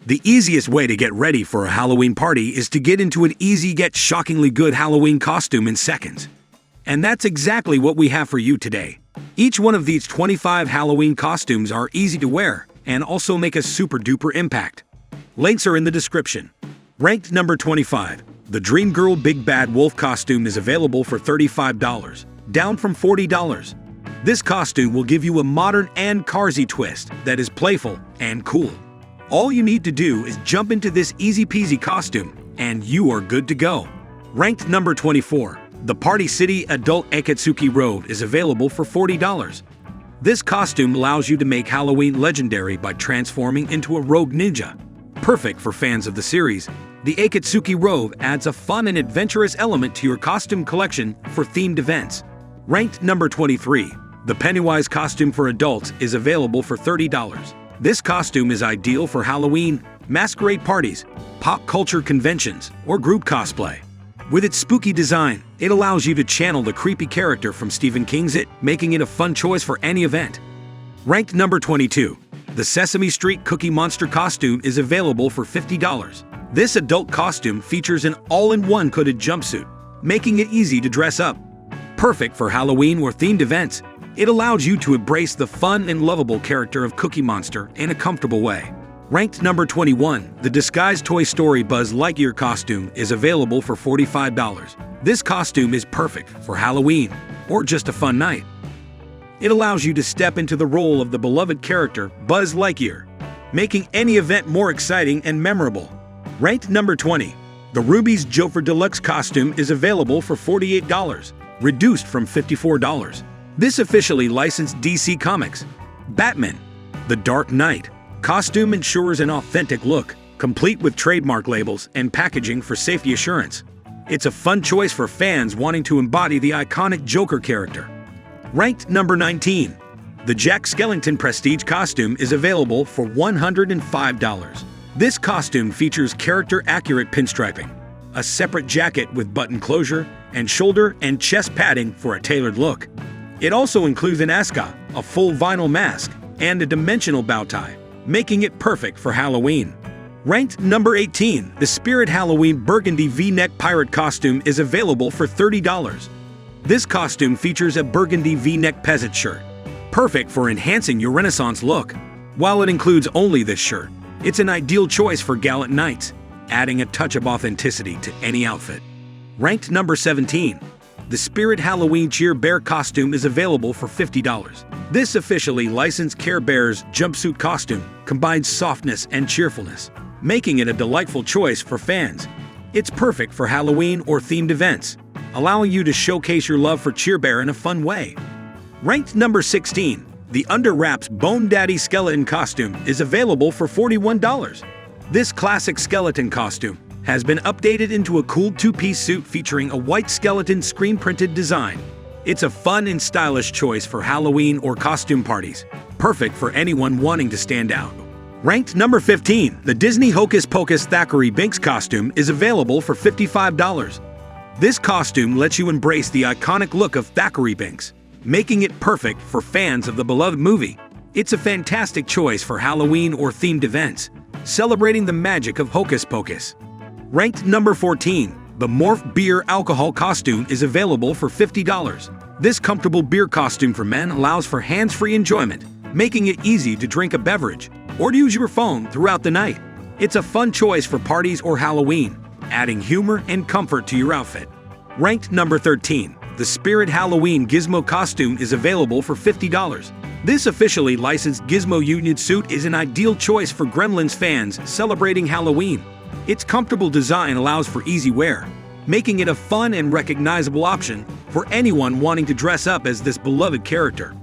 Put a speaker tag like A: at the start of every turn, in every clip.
A: The easiest way to get ready for a Halloween party is to get into an easy yet shockingly good Halloween costume in seconds. And that's exactly what we have for you today. Each one of these 25 Halloween costumes are easy to wear and also make a super duper impact. Links are in the description. Ranked number 25. The Dream Girl Big Bad Wolf costume is available for $35, down from $40. This costume will give you a modern and carsy twist that is playful and cool. All you need to do is jump into this easy-peasy costume, and you are good to go. Ranked number 24. The Party City Adult Akatsuki robe is available for $40. This costume allows you to make Halloween legendary by transforming into a rogue ninja. Perfect for fans of the series, the Akatsuki robe adds a fun and adventurous element to your costume collection for themed events. Ranked number 23. The Pennywise costume for adults is available for $30. This costume is ideal for Halloween, masquerade parties, pop culture conventions, or group cosplay. With its spooky design, it allows you to channel the creepy character from Stephen King's It, making it a fun choice for any event. Ranked number 22. The Sesame Street Cookie Monster costume is available for $50. This adult costume features an all-in-one hooded jumpsuit, making it easy to dress up. Perfect for Halloween or themed events, it allows you to embrace the fun and lovable character of Cookie Monster in a comfortable way. Ranked number 21, the disguised Toy Story Buzz Lightyear costume is available for $45. This costume is perfect for Halloween or just a fun night. It allows you to step into the role of the beloved character Buzz Lightyear, making any event more exciting and memorable. Ranked number 20, the Ruby's Joker Deluxe costume is available for $48, reduced from $54. This officially licensed DC Comics Batman, The Dark Knight costume ensures an authentic look, complete with trademark labels and packaging for safety assurance. It's a fun choice for fans wanting to embody the iconic Joker character. Ranked number 19. The Jack Skellington Prestige costume is available for $105. This costume features character-accurate pinstriping, a separate jacket with button closure, and shoulder and chest padding for a tailored look. It also includes an ascot, a full vinyl mask, and a dimensional bow tie, making it perfect for Halloween. Ranked number 18, the Spirit Halloween Burgundy V-neck pirate costume is available for $30. This costume features a burgundy V-neck peasant shirt, perfect for enhancing your Renaissance look. While it includes only this shirt, it's an ideal choice for gallant nights, adding a touch of authenticity to any outfit. Ranked number 17, the Spirit Halloween Cheer Bear costume is available for $50. This officially licensed Care Bears jumpsuit costume combines softness and cheerfulness, making it a delightful choice for fans. It's perfect for Halloween or themed events, allowing you to showcase your love for Cheer Bear in a fun way. Ranked number 16, the Under Wraps Bone Daddy Skeleton costume is available for $41. This classic skeleton costume has been updated into a cool two-piece suit featuring a white skeleton screen-printed design. It's a fun and stylish choice for Halloween or costume parties, perfect for anyone wanting to stand out. Ranked number 15, the Disney Hocus Pocus Thackeray Binks costume is available for $55. This costume lets you embrace the iconic look of Thackeray Binks, making it perfect for fans of the beloved movie. It's a fantastic choice for Halloween or themed events, celebrating the magic of Hocus Pocus. Ranked number 14, the Morph Beer Alcohol costume is available for $50. This comfortable beer costume for men allows for hands-free enjoyment, making it easy to drink a beverage or to use your phone throughout the night. It's a fun choice for parties or Halloween, adding humor and comfort to your outfit. Ranked number 13, the Spirit Halloween Gizmo costume is available for $50. This officially licensed Gizmo Union suit is an ideal choice for Gremlins fans celebrating Halloween. Its comfortable design allows for easy wear, making it a fun and recognizable option for anyone wanting to dress up as this beloved character.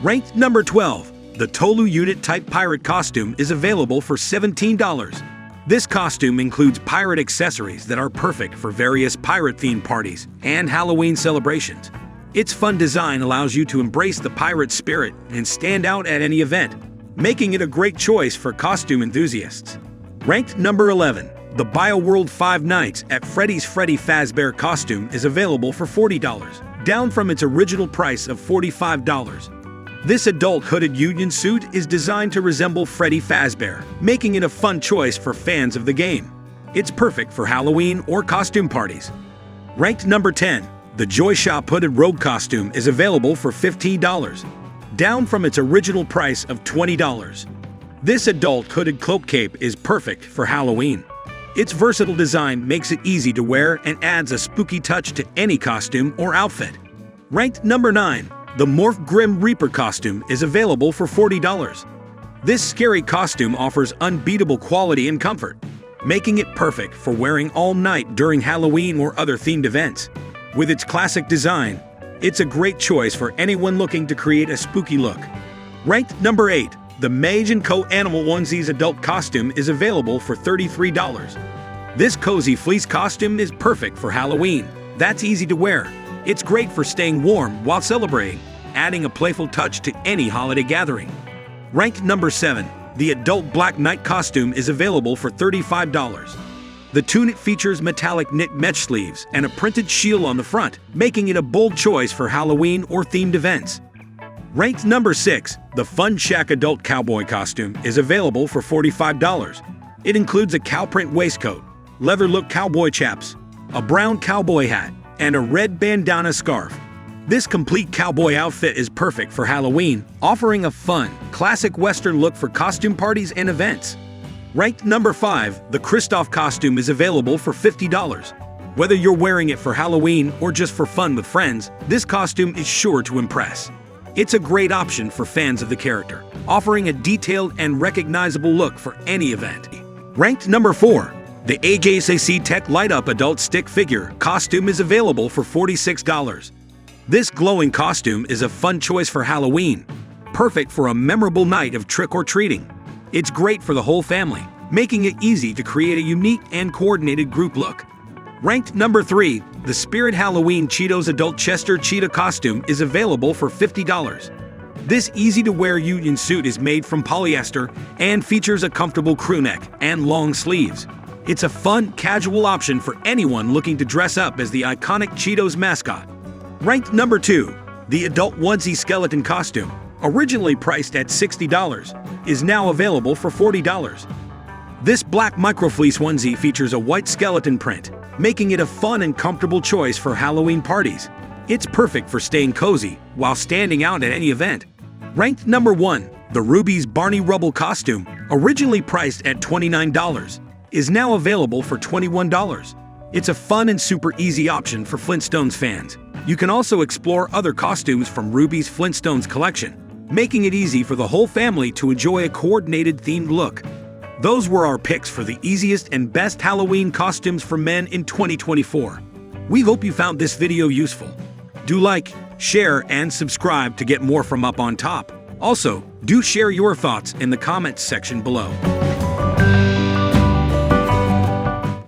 A: Ranked number 12, the Tolu Unit Type Pirate costume is available for $17. This costume includes pirate accessories that are perfect for various pirate-themed parties and Halloween celebrations. Its fun design allows you to embrace the pirate spirit and stand out at any event, making it a great choice for costume enthusiasts. Ranked number 11, the BioWorld Five Nights at Freddy's Freddy Fazbear costume is available for $40, down from its original price of $45. This adult hooded union suit is designed to resemble Freddy Fazbear, making it a fun choice for fans of the game. It's perfect for Halloween or costume parties. Ranked number 10, the Joy Shop hooded rogue costume is available for $15, down from its original price of $20. This adult hooded cloak cape is perfect for Halloween. Its versatile design makes it easy to wear and adds a spooky touch to any costume or outfit. Ranked number 9, the Morph Grim Reaper costume is available for $40. This scary costume offers unbeatable quality and comfort, making it perfect for wearing all night during Halloween or other themed events. With its classic design, it's a great choice for anyone looking to create a spooky look. Ranked number 8, the Mage & Co. Animal Onesies adult costume is available for $33. This cozy fleece costume is perfect for Halloween. That's easy to wear. It's great for staying warm while celebrating, adding a playful touch to any holiday gathering. Ranked number 7, the adult Black Knight costume is available for $35. The tunic features metallic knit mesh sleeves and a printed shield on the front, making it a bold choice for Halloween or themed events. Ranked number 6, the Fun Shack adult cowboy costume is available for $45. It includes a cow print waistcoat, leather look cowboy chaps, a brown cowboy hat, and a red bandana scarf. This complete cowboy outfit is perfect for Halloween, offering a fun, classic Western look for costume parties and events. Ranked number 5, the Kristoff costume is available for $50. Whether you're wearing it for Halloween or just for fun with friends, this costume is sure to impress. It's a great option for fans of the character, offering a detailed and recognizable look for any event. Ranked number 4, the AJSAC Tech Light Up adult stick figure costume is available for $46. This glowing costume is a fun choice for Halloween, perfect for a memorable night of trick-or-treating. It's great for the whole family, making it easy to create a unique and coordinated group look. Ranked number 3, the Spirit Halloween Cheetos Adult Chester Cheetah costume is available for $50. This easy-to-wear union suit is made from polyester and features a comfortable crew neck and long sleeves. It's a fun, casual option for anyone looking to dress up as the iconic Cheetos mascot. Ranked number 2, the Adult Onesie Skeleton costume, originally priced at $60, is now available for $40. This black microfleece onesie features a white skeleton print, making it a fun and comfortable choice for Halloween parties. It's perfect for staying cozy while standing out at any event. Ranked number 1, the Ruby's Barney Rubble costume, originally priced at $29, is now available for $21. It's a fun and super easy option for Flintstones fans. You can also explore other costumes from Ruby's Flintstones collection, making it easy for the whole family to enjoy a coordinated themed look. Those were our picks for the easiest and best Halloween costumes for men in 2024. We hope you found this video useful. Do like, share, and subscribe to get more from Up on Top. Also, do share your thoughts in the comments section below.